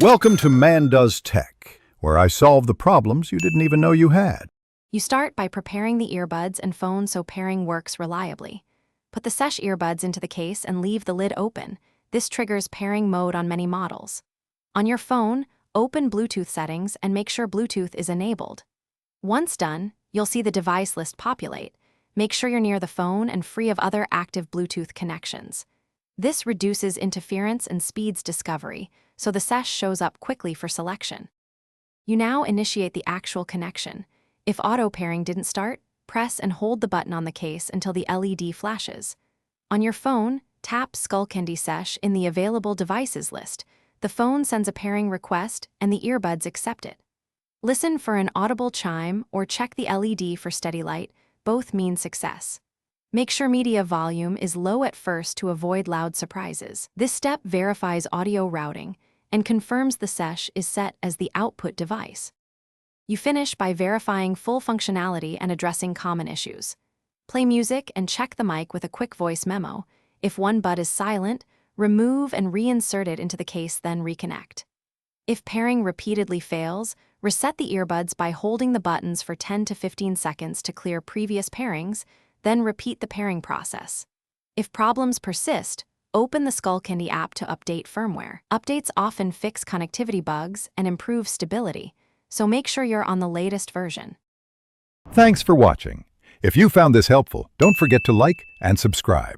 Welcome to Man Does Tech, where I solve the problems you didn't even know you had. You start by preparing the earbuds and phone so pairing works reliably. Put the Sesh earbuds into the case and leave the lid open. This triggers pairing mode on many models. On your phone, open Bluetooth settings and make sure Bluetooth is enabled. Once done, you'll see the device list populate. Make sure you're near the phone and free of other active Bluetooth connections. This reduces interference and speeds discovery, so the Sesh shows up quickly for selection. You now initiate the actual connection. If auto pairing didn't start, press and hold the button on the case until the LED flashes. On your phone, tap Skullcandy Sesh in the available devices list. The phone sends a pairing request and the earbuds accept it. Listen for an audible chime or check the LED for steady light. Both mean success. Make sure media volume is low at first to avoid loud surprises. This step verifies audio routing and confirms the Sesh is set as the output device. You finish by verifying full functionality and addressing common issues. Play music and check the mic with a quick voice memo. If one bud is silent, remove and reinsert it into the case, then reconnect. If pairing repeatedly fails, reset the earbuds by holding the buttons for 10 to 15 seconds to clear previous pairings, then repeat the pairing process. If problems persist, open the Skullcandy app to update firmware. Updates often fix connectivity bugs and improve stability, so make sure you're on the latest version. Thanks for watching. If you found this helpful, don't forget to like and subscribe.